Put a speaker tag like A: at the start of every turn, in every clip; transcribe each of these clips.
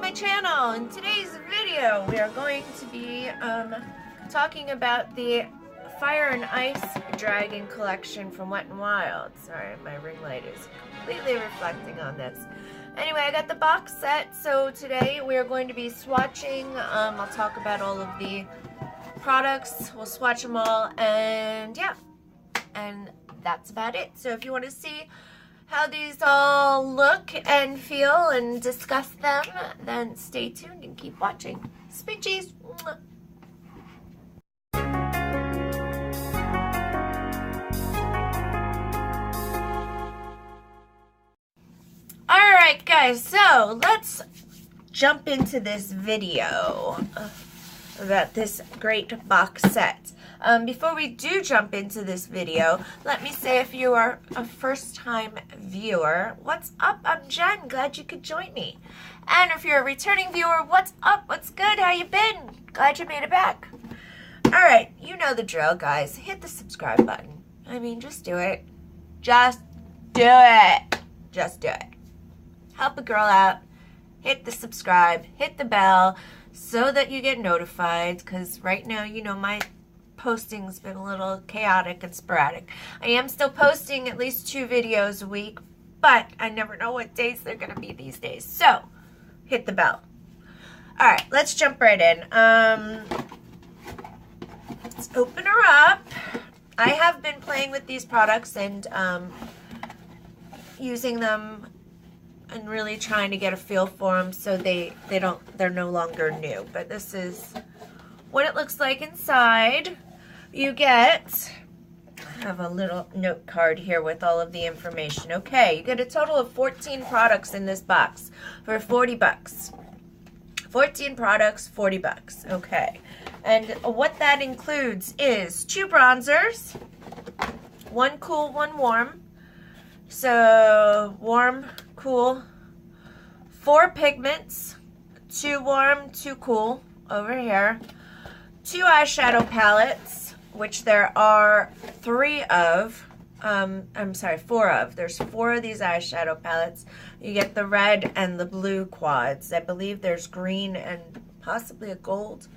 A: my channel. In today's video, we are going to be talking about the Fire and Ice Dragon collection from Wet n Wild. Sorry, my ring light is completely reflecting on this. Anyway, I got the box set, so today we are going to be swatching. I'll talk about all of the products. We'll swatch them all, and yeah, and that's about it. So if you want to see how these all look and feel and discuss them, then stay tuned and keep watching. Smidgies! Alright guys, so let's jump into this video about this great box set. Before we do jump into this video, let me say, if you are a first-time viewer, what's up? I'm Jen. Glad you could join me. And if you're a returning viewer, what's up? What's good? How you been? Glad you made it back. Alright, you know the drill, guys. Hit the subscribe button. I mean, just do it. Just do it. Just do it. Help a girl out. Hit the subscribe. Hit the bell so that you get notified, because right now, you know, my posting's been a little chaotic and sporadic. I am still posting at least 2 videos a week, but I never know what days they're gonna be these days. So hit the bell. All right, let's jump right in. Let's open her up. I have been playing with these products and using them and really trying to get a feel for them, so they're no longer new. But this is what it looks like inside. You get, I have a little note card here with all of the information. Okay, you get a total of 14 products in this box for 40 bucks. 14 products, 40 bucks. Okay. And what that includes is 2 bronzers, 1 cool, 1 warm. So, warm, cool. 4 pigments, 2 warm, 2 cool over here. 2 eyeshadow palettes, which there are 4 of. There's 4 of these eyeshadow palettes. You get the red and the blue quads. I believe there's green and possibly a gold.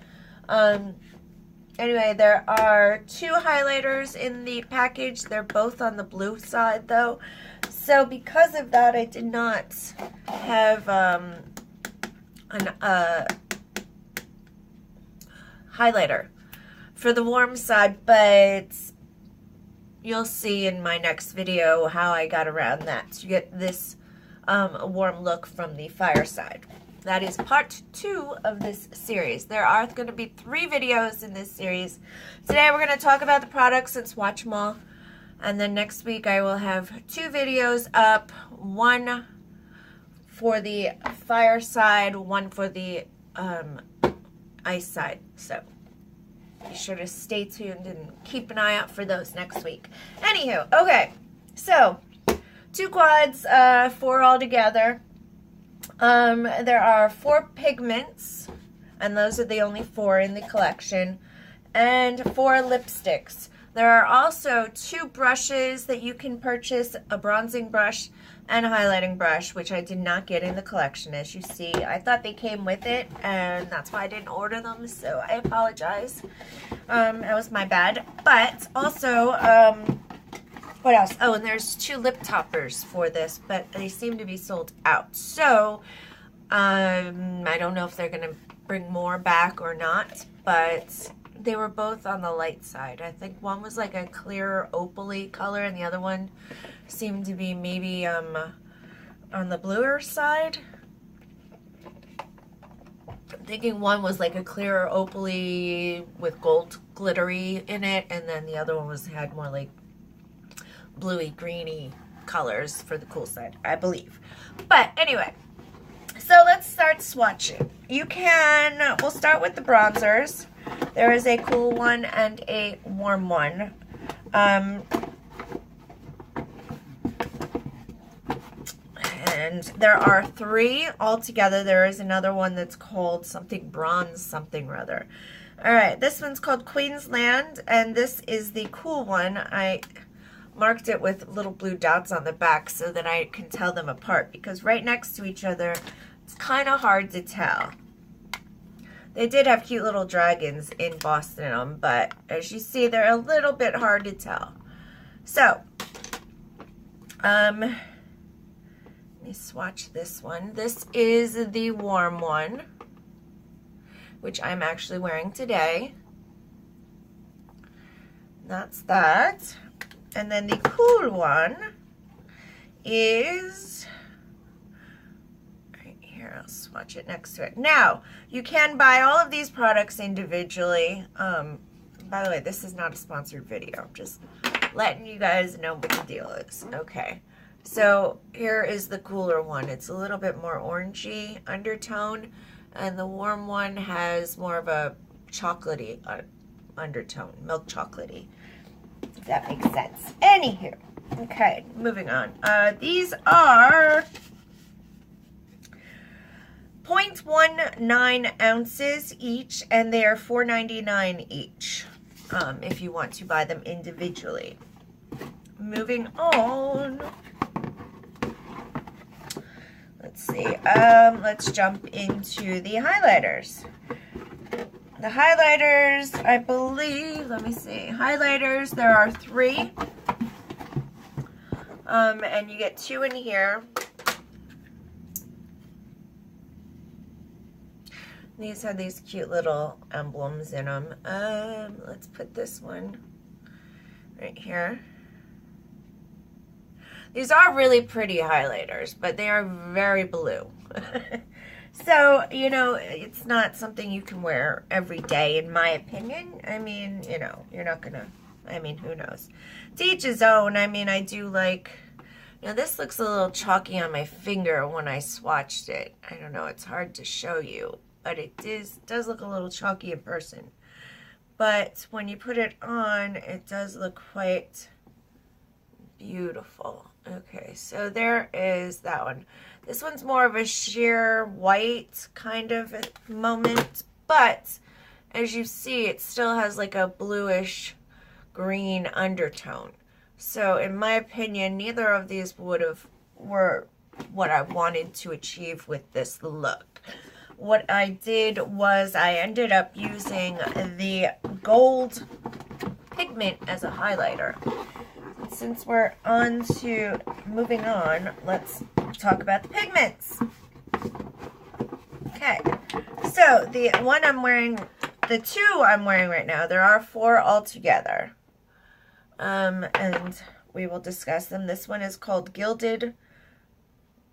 A: Anyway, there are 2 highlighters in the package. They're both on the blue side, though. So because of that, I did not have highlighter for the warm side, but you'll see in my next video how I got around that to get this warm look from the fire side. That is part 2 of this series. There are going to be 3 videos in this series. Today we're going to talk about the products and swatch them all. And then next week I will have 2 videos up. 1 for the fire side, 1 for the ice side. So be sure to stay tuned and keep an eye out for those next week. Anywho, okay. So 2 quads, 4 altogether. There are 4 pigments, and those are the only 4 in the collection, and 4 lipsticks. There are also 2 brushes that you can purchase, a bronzing brush and a highlighting brush, which I did not get in the collection, as you see. I thought they came with it, and that's why I didn't order them, so I apologize. That was my bad. But also, what else? Oh, and there's 2 lip toppers for this, but they seem to be sold out. So, I don't know if they're going to bring more back or not, but they were both on the light side. I think one was like a clear opal-y color, and the other one seemed to be maybe on the bluer side. I'm thinking one was like a clear opal-y with gold glittery in it, and then the other one had more like bluey greeny colors for the cool side, I believe. But anyway, so let's start swatching. We'll start with the bronzers. There is a cool one and a warm one. And there are 3 altogether. There is another one that's called something bronze something or other. Alright, this one's called Queensland, and this is the cool one. I marked it with little blue dots on the back so that I can tell them apart, because right next to each other, it's kind of hard to tell. They did have cute little dragons embossed in them, but as you see, they're a little bit hard to tell. So, let me swatch this one. This is the warm one, which I'm actually wearing today. That's that. And then the cool one is... I'll swatch it next to it. Now, you can buy all of these products individually. By the way, this is not a sponsored video. I'm just letting you guys know what the deal is. Okay, so here is the cooler one. It's a little bit more orangey undertone, and the warm one has more of a chocolatey undertone, milk chocolatey, if that makes sense. Anywho, okay, moving on. These are 0.19 ounces each, and they are $4.99 each if you want to buy them individually. Moving on. Let's see. Let's jump into the highlighters. The highlighters, I believe, let me see. Highlighters, there are 3. And you get 2 in here. These have these cute little emblems in them. Let's put this one right here. These are really pretty highlighters, but they are very blue. So, you know, it's not something you can wear every day, in my opinion. I mean, you know, you're not gonna, I mean, who knows? To each his own. I mean, I do like, you know, this looks a little chalky on my finger when I swatched it. I don't know, it's hard to show you, but it does look a little chalky in person. But when you put it on, it does look quite beautiful. Okay, so there is that one. This one's more of a sheer white kind of moment, but as you see, it still has like a bluish green undertone. So in my opinion, neither of these were what I wanted to achieve with this look. What I did was I ended up using the gold pigment as a highlighter. Since we're on to moving on, let's talk about the pigments. Okay, so the one I'm wearing, the 2 I'm wearing right now, there are 4 altogether. And we will discuss them. This one is called Gilded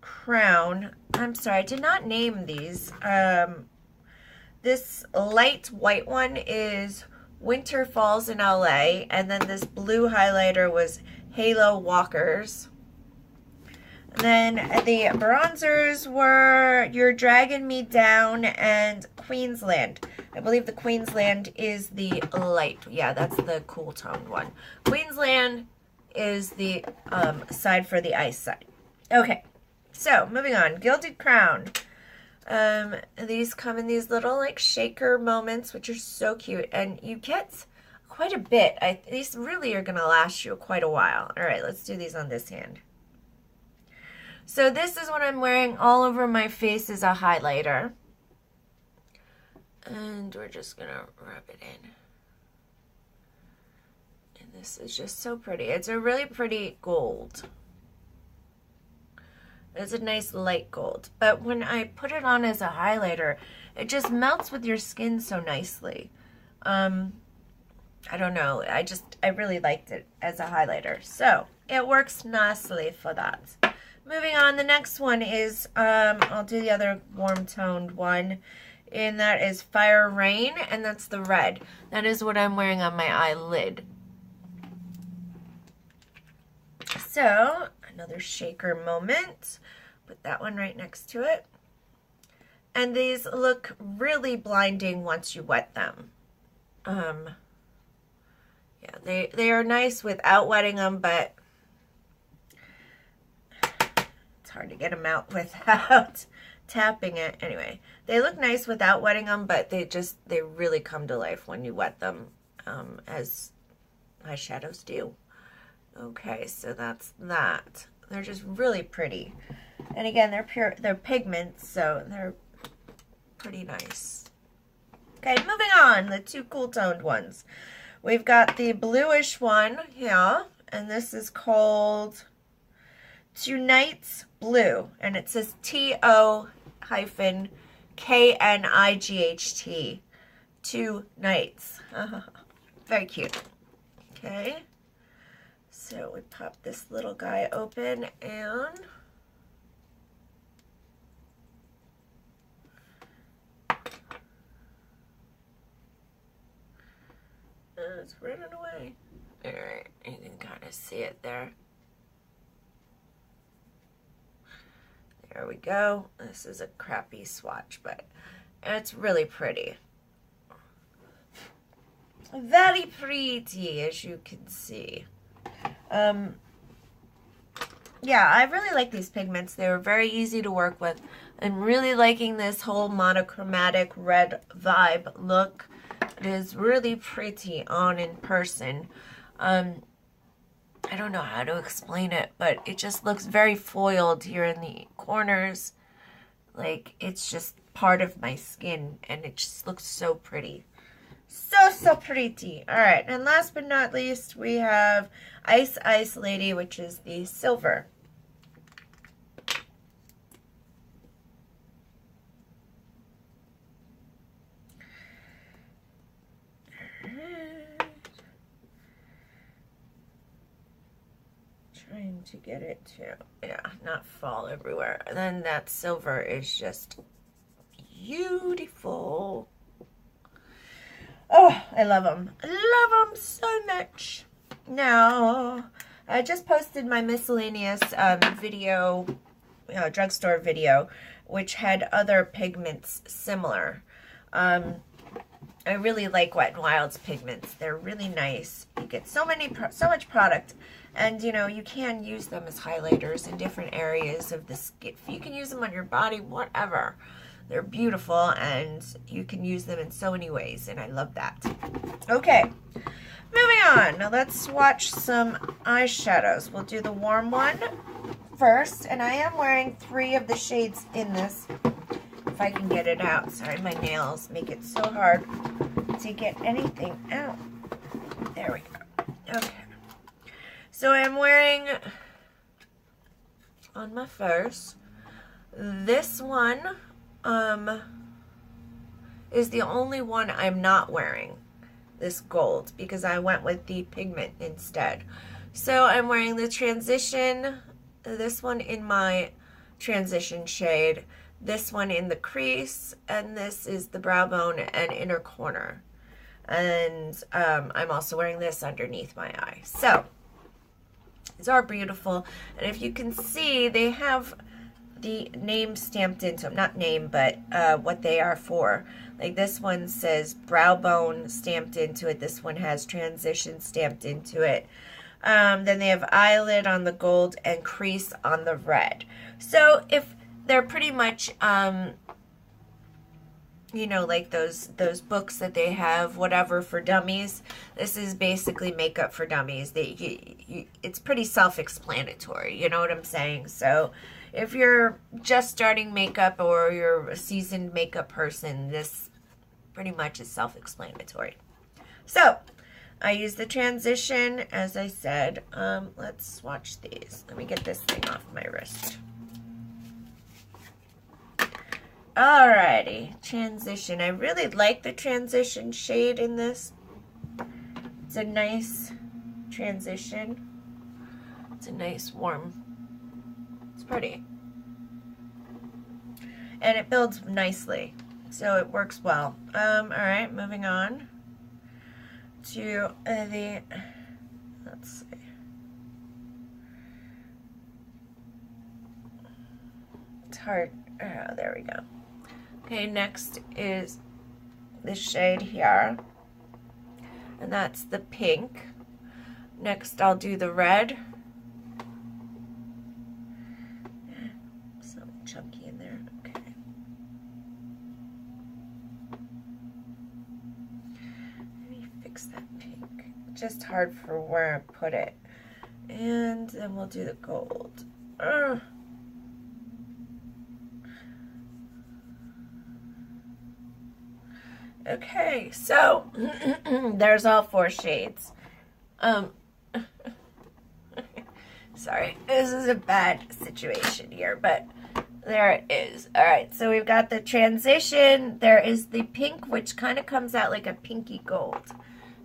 A: Crown. I'm sorry, I did not name these. This light white one is Winter Falls in LA, and then this blue highlighter was Halo Walkers. And then the bronzers were You're Dragging Me Down and Queensland. I believe the Queensland is the light. Yeah, that's the cool toned one. Queensland is the side for the ice side. Okay, so moving on. Gilded Crown. These come in these little like shaker moments, which are so cute, and you get quite a bit. These really are gonna last you quite a while. All right, let's do these on this hand. So this is what I'm wearing all over my face as a highlighter, and we're just gonna rub it in. And this is just so pretty. It's a really pretty gold. It's a nice light gold, but when I put it on as a highlighter, it just melts with your skin so nicely. I don't know, I really liked it as a highlighter, so it works nicely for that. Moving on, the next one is, I'll do the other warm toned one, and that is Fire Rain, and that's the red. That is what I'm wearing on my eyelid. So, another shaker moment. Put that one right next to it. And these look really blinding once you wet them. Yeah, they are nice without wetting them, but it's hard to get them out without tapping it. Anyway, they look nice without wetting them, but they really come to life when you wet them, as eyeshadows do. Okay, so that's that. They're just really pretty. And again, they're pigments, so they're pretty nice. Okay, moving on, the two cool toned ones. We've got the bluish one here, and this is called Tonight's Blue, and it says TO-KNIGHT. Two nights. Very cute. Okay, so we pop this little guy open and it's running away. Alright, you can kind of see it there. There we go. This is a crappy swatch, but it's really pretty. Very pretty, as you can see. Yeah, I really like these pigments. They were very easy to work with. I'm really liking this whole monochromatic red vibe look. It is really pretty on in person. I don't know how to explain it, but it just looks very foiled here in the corners. Like, it's just part of my skin, and it just looks so pretty. So pretty. Alright, and last but not least, we have Ice Ice Lady, which is the silver. Trying to get it to, yeah, not fall everywhere. And then that silver is just beautiful. Oh, I love them. I love them so much. Now, I just posted my miscellaneous video, drugstore video, which had other pigments similar. I really like Wet n Wild's pigments. They're really nice. You get so much product, and you know, you can use them as highlighters in different areas of the skin. You can use them on your body, whatever. They're beautiful, and you can use them in so many ways, and I love that. Okay, moving on. Now let's swatch some eyeshadows. We'll do the warm one first, and I am wearing 3 of the shades in this. If I can get it out. Sorry, my nails make it so hard to get anything out. There we go. Okay. So I'm wearing, on my first, this one is the only one I'm not wearing, this gold, because I went with the pigment instead. So I'm wearing the transition, this one in my transition shade, this one in the crease, and this is the brow bone and inner corner. And I'm also wearing this underneath my eye. So these are beautiful, and if you can see, they have the name stamped into them. Not name, but what they are for. Like this one says brow bone stamped into it. This one has transition stamped into it. Then they have eyelid on the gold and crease on the red. So if they're pretty much, you know, like those books that they have, whatever, for dummies. This is basically makeup for dummies. It's pretty self-explanatory, you know what I'm saying? So if you're just starting makeup or you're a seasoned makeup person, this pretty much is self-explanatory. So I use the transition, as I said. Let's swatch these. Let me get this thing off my wrist. Alrighty, transition. I really like the transition shade in this. It's a nice transition. It's a nice warm. It's pretty. And it builds nicely, so it works well. Alright, moving on to the, let's see. It's hard. Oh, there we go. Okay, next is this shade here, and that's the pink. Next, I'll do the red. Something chunky in there. Okay. Let me fix that pink. Just hard for where I put it. And then we'll do the gold. Okay, so there's all 4 shades. Sorry, this is a bad situation here, but there it is. All right, so we've got the transition. There is the pink, which kind of comes out like a pinky gold.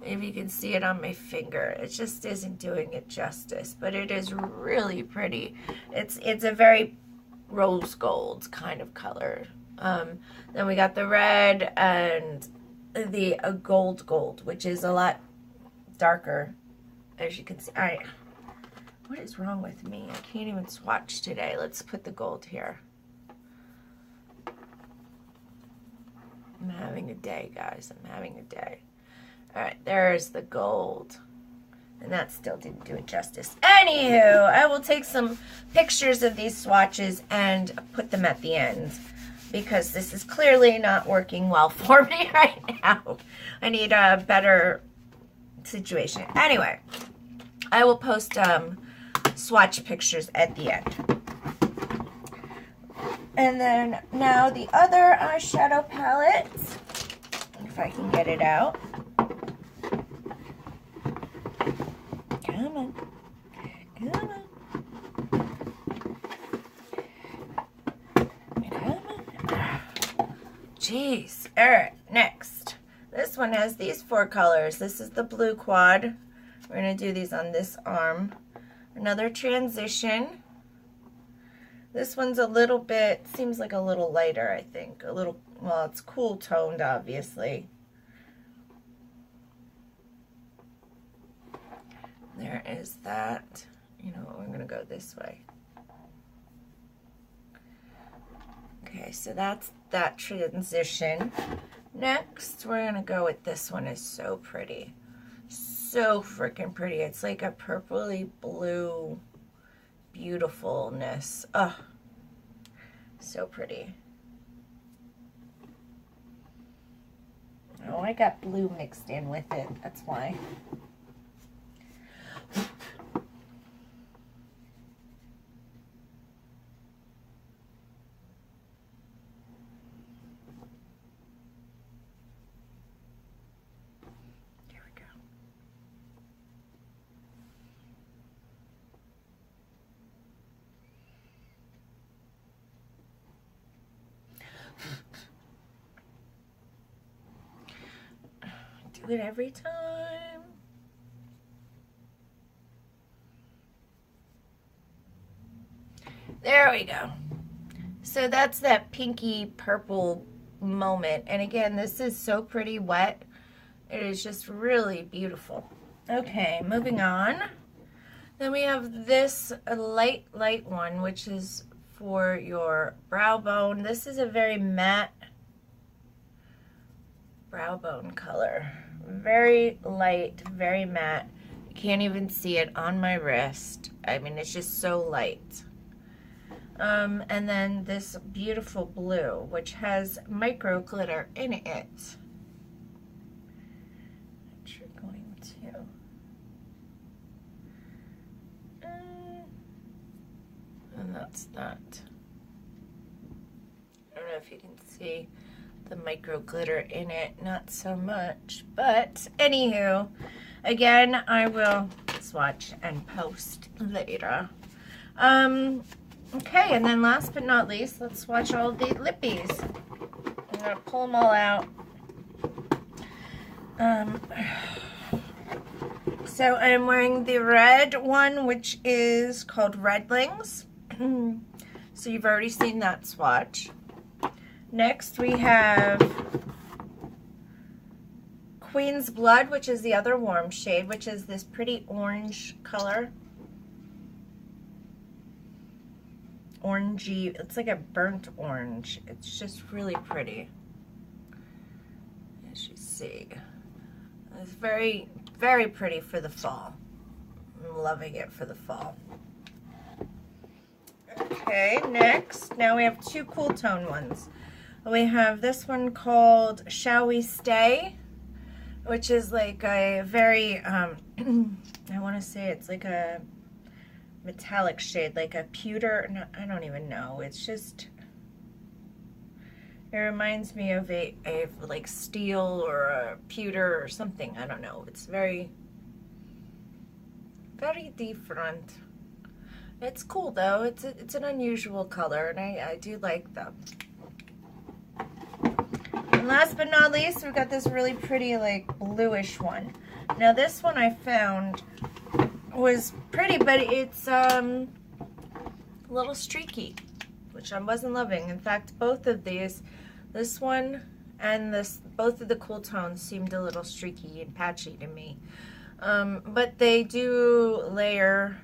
A: If you can see it on my finger, it just isn't doing it justice, but it is really pretty. It's a very rose gold kind of color. Then we got the red and the gold, which is a lot darker, as you can see. All right, what is wrong with me? I can't even swatch today. Let's put the gold here. I'm having a day, guys. I'm having a day. All right, there's the gold. And that still didn't do it justice. Anywho, I will take some pictures of these swatches and put them at the end, because this is clearly not working well for me right now. I need a better situation. Anyway, I will post swatch pictures at the end. And then now the other eyeshadow palette, if I can get it out. Come on. Come on. Jeez. Alright, next. This one has these 4 colors. This is the blue quad. We're going to do these on this arm. Another transition. This one's a little bit, seems like a little lighter, I think. A little, well, it's cool toned, obviously. There is that. You know, we're going to go this way. Okay, so that's that transition. Next, we're going to go with this one. It's so pretty. So freaking pretty. It's like a purpley blue beautifulness. Oh, so pretty. Oh, I got blue mixed in with it. That's why. Do it every time. There we go. So that's that pinky purple moment. And again, this is so pretty wet. It is just really beautiful. Okay, moving on. Then we have this light one, which is for your brow bone. This is a very matte brow bone color. Very light, very matte. You can't even see it on my wrist. I mean, it's just so light. And then this beautiful blue, which has micro glitter in it. Which you're going to. And that's that. I don't know if you can see the micro glitter in it, not so much, but anywho, again, I will swatch and post later. Okay, and then last but not least, let's swatch all the lippies. I'm gonna pull them all out. So I'm wearing the red one, which is called Redlings. So you've already seen that swatch. Next, we have Queen's Blood, which is the other warm shade, which is this pretty orange color. Orangey, it's like a burnt orange. It's just really pretty, as you see. It's very, very pretty for the fall. I'm loving it for the fall. Okay, next, now we have 2 cool tone ones. We have this one called Shall We Stay, which is like a very, I want to say it's like a metallic shade, like a pewter, no, I don't even know. It's just It reminds me of a like steel or a pewter or something. I don't know. It's very, very different. It's cool though. It's an unusual color, and I do like them. And last but not least, we've got this really pretty like bluish one. Now this one I found was pretty, but it's a little streaky, which I wasn't loving. In fact, both of these, this one and this, both of the cool tones seemed a little streaky and patchy to me. But they do layer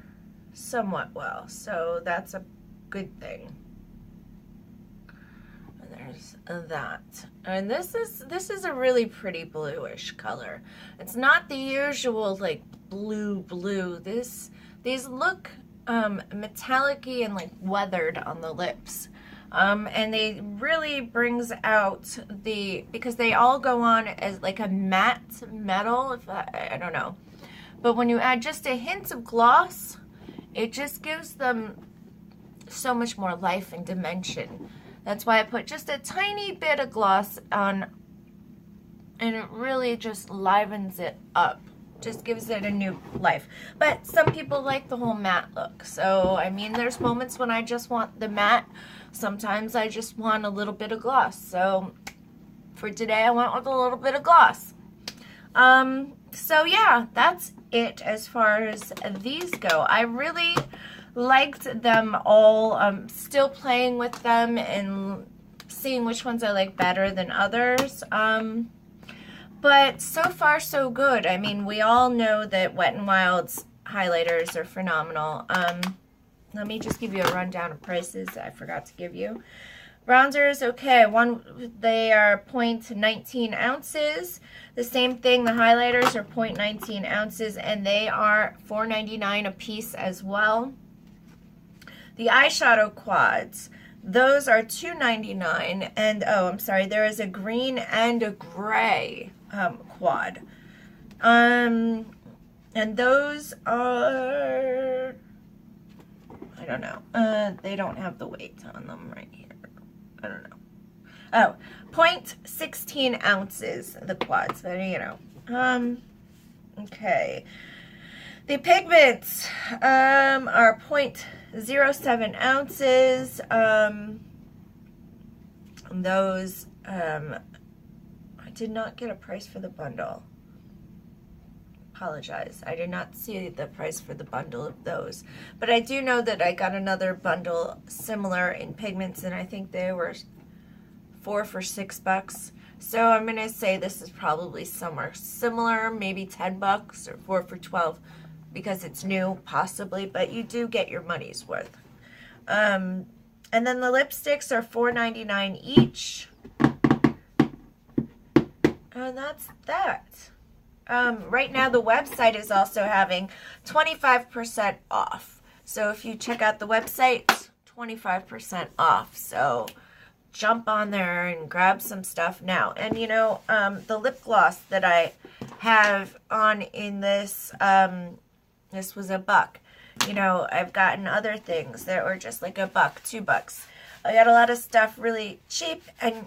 A: somewhat well, so that's a good thing. And there's that. And this is a really pretty bluish color. It's not the usual like blue. These look metallic-y and like weathered on the lips. And they really brings out because they all go on as like a matte metal, if I don't know. But when you add just a hint of gloss, it just gives them so much more life and dimension. That's why I put just a tiny bit of gloss on, and it really just livens it up. Just gives it a new life. But some people like the whole matte look. So, I mean, there's moments when I just want the matte. Sometimes I just want a little bit of gloss. So, for today, I went with a little bit of gloss. So, yeah, that's it as far as these go. I really liked them all. I'm still playing with them and seeing which ones I like better than others. But so far, so good. I mean, we all know that Wet n Wild's highlighters are phenomenal. Let me just give you a rundown of prices I forgot to give you. Bronzers, okay, they are 0.19 ounces. The same thing, the highlighters are 0.19 ounces, and they are $4.99 a piece as well. The eyeshadow quads, those are $2.99, and oh, I'm sorry, there is a green and a gray quad. And those are, I don't know, they don't have the weight on them right here. I don't know. Oh, 0.16 ounces, the quads, but you know. Okay. The pigments are 0.07 ounces. Those, I did not get a price for the bundle. Apologize. I did not see the price for the bundle of those. But I do know that I got another bundle similar in pigments, and I think they were 4 for $6. So I'm going to say this is probably somewhere similar, maybe 10 bucks or 4 for 12 because it's new, possibly, but you do get your money's worth. And then the lipsticks are $4.99 each. And that's that. Right now the website is also having 25% off. So if you check out the website, 25% off. So jump on there and grab some stuff now. And you know, the lip gloss that I have on in this, this was $1. You know, I've gotten other things that were just like $1, $2. I got a lot of stuff really cheap, and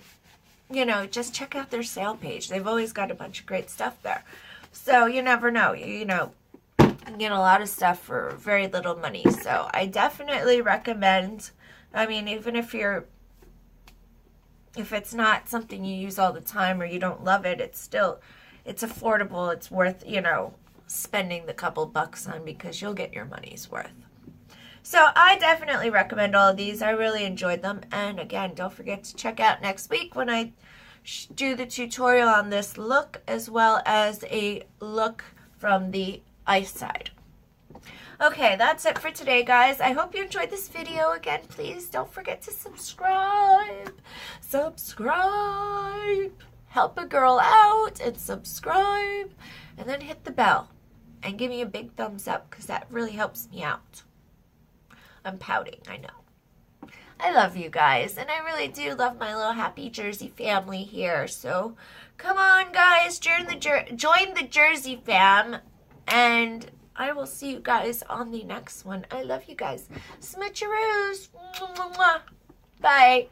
A: you know, just check out their sale page. They've always got a bunch of great stuff there. So you never know, you know, you can get a lot of stuff for very little money. So I definitely recommend, I mean, even if it's not something you use all the time or you don't love it, it's affordable. It's worth, you know, spending the couple bucks on because you'll get your money's worth. So I definitely recommend all of these. I really enjoyed them. And again, don't forget to check out next week when I do the tutorial on this look, as well as a look from the ice side. Okay, that's it for today, guys. I hope you enjoyed this video. Again, please don't forget to subscribe. Help a girl out and subscribe. And then hit the bell. And give me a big thumbs up because that really helps me out. I'm pouting, I know. I love you guys, and I really do love my little happy Jersey family here. So come on, guys, join the Jersey fam, and I will see you guys on the next one. I love you guys. Smoocharoos. Bye.